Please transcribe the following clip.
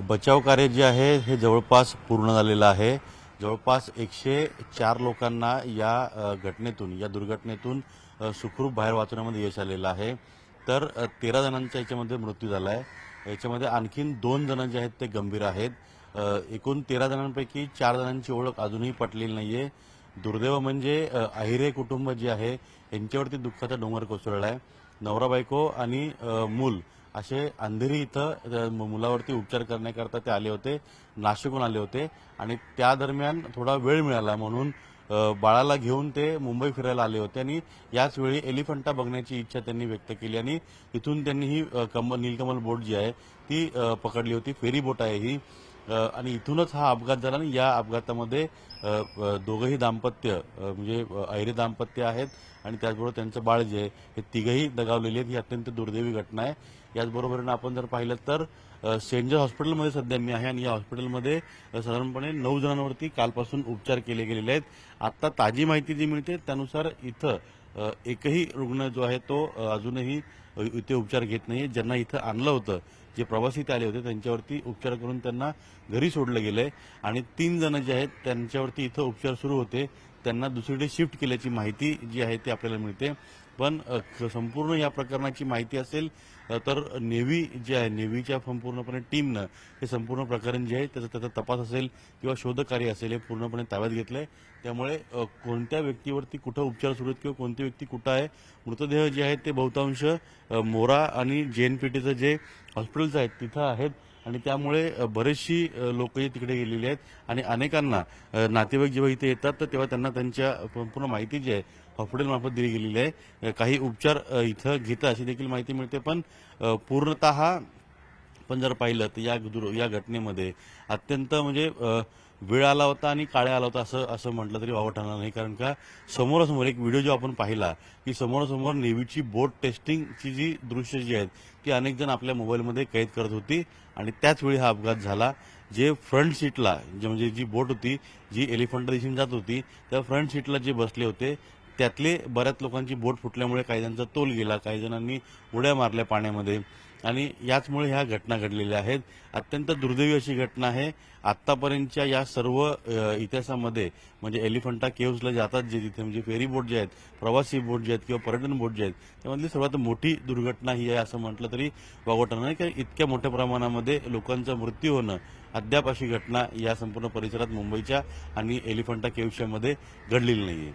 बचाव कार्य जे आहे हे जवळपास पूर्ण झालेलं आहे। जवळपास 104 लोकांना या घटनेतून या दुर्घटनेतून सुखरूप बाहेर वाचवण्यामध्ये यश आलेलं आहे। तर 13 जणांचा याच्यामध्ये मृत्यू झाला आहे। याच्यामध्ये आणखीन 2 जण जे आहेत ते गंभीर आहेत। एकूण 13 जणांपैकी 4 जणांची ओळख अजूनही पटलेली नाहीये। दुर्दैव म्हणजे अहिरे कुटुंब जे आहे यांच्यावरती दुःखाचा डोंगर कोसळला आहे। नवरा बायको आणि मूल असे अंधेरी इथं मुलावरती उपचार करण्याकरता ते आले होते, नाशिकहून आले होते आणि त्या दरम्यान थोडा वेळ मिळाला म्हणून बाळाला घेऊन ते मुंबई फिरायला आले होते आणि याच वेळी एलिफंटा बघण्याची इच्छा त्यांनी व्यक्त केली आणि तिथून त्यांनी ही नीलकमल बोट जी आहे ती पकडली होती। फेरी बोट आहे ही आणि इथूनच हा अपघात झाला आणि या अपघातामध्ये दोघंही दाम्पत्य म्हणजे अहिरे दाम्पत्य आहेत आणि त्याचबरोबर त्यांचं बाळ जे आहे हे तिघही दगावलेले आहेत। ही अत्यंत दुर्दैवी घटना आहे। याचबरोबरीने आपण जर पाहिलं तर सेंट जॉर्ज हॉस्पिटलमध्ये सध्या मी आहे आणि या हॉस्पिटलमध्ये साधारणपणे 9 जणांवरती कालपासून उपचार केले गेलेले आहेत। आता ताजी माहिती जी मिळते त्यानुसार इथं एकही रुग्ण जो आहे तो अजूनही इथे उपचार घेत नाही। ज्यांना इथं आणलं होतं, जे प्रवासी इथे आले होते त्यांच्यावरती उपचार करून त्यांना घरी सोडलं गेलंय आणि 3 जण जे आहेत त्यांच्यावरती इथं उपचार सुरू होते, त्यांना दुसरीकडे शिफ्ट केल्याची माहिती जी आहे ती आपल्याला मिळते। पण संपूर्ण या प्रकरणाची माहिती असेल तर नेव्ही जे आहे नेव्हीच्या संपूर्णपणे टीमनं हे संपूर्ण प्रकरण जे आहे त्याचा तपास असेल किंवा शोधकार्य असेल हे पूर्णपणे ताब्यात घेतलंय। त्यामुळे कोणत्या व्यक्तीवरती कुठं उपचार सुरू आहेत किंवा कोणती व्यक्ती कुठं आहे, मृतदेह जे आहेत ते बहुतांश मोरा आणि JNPTचं जे हॉस्पिटल्स आहेत तिथं आहेत आणि त्यामुळे बरेचशी लोक तिकडे गेलेली आहेत आणि अनेकांना नातेवाईक जेव्हा इथे येतात तर तेव्हा त्यांना त्यांच्या संपूर्ण माहिती जी आहे हॉस्पिटलमार्फत दिली गेलेली आहे। काही उपचार इथं घेतात अशी देखील माहिती मिळते। पण पूर्णतः आपण जर पाहिलं तर या घटनेमध्ये अत्यंत म्हणजे वेळ आला होता आणि काळ्या आला होता असं म्हटलं तरी वावं ठरणार नाही। कारण का समोरासमोर एक व्हिडिओ जो आपण पाहिला की समोरासमोर नेव्हीची बोट टेस्टिंगची जी दृश्य जी आहेत ती अनेक जण आपल्या मोबाईलमध्ये कैद करत होती आणि त्याच वेळी हा अपघात झाला। जे फ्रंट सीटला म्हणजे जी बोट होती जी एलिफंटा दिशेने जात होती त्या फ्रंट सीटला जे बसले होते त्यातले बऱ्याच लोकांची बोट फुटल्यामुळे काही जणांचा तोल गेला, काही जणांनी उड्या मारल्या पाण्यामध्ये आणि याचमुळे ह्या घटना घडलेल्या आहेत। अत्यंत दुर्दैवी अशी घटना आहे। आतापर्यंतच्या या सर्व इतिहासामध्ये म्हणजे एलिफंटा केव्हजला जातात जे तिथे म्हणजे फेरी बोट जे आहेत, प्रवासी बोट जे आहेत किंवा पर्यटन बोट जे आहेत त्यामधली सर्वात मोठी दुर्घटना ही आहे असं म्हटलं तरी वावगं ठरणार नाही। कारण इतक्या मोठ्या प्रमाणामध्ये लोकांचा मृत्यू होणं अद्याप अशी घटना या संपूर्ण परिसरात मुंबईच्या आणि एलिफंटा केव्हजच्या मध्ये घडलेली नाहीये।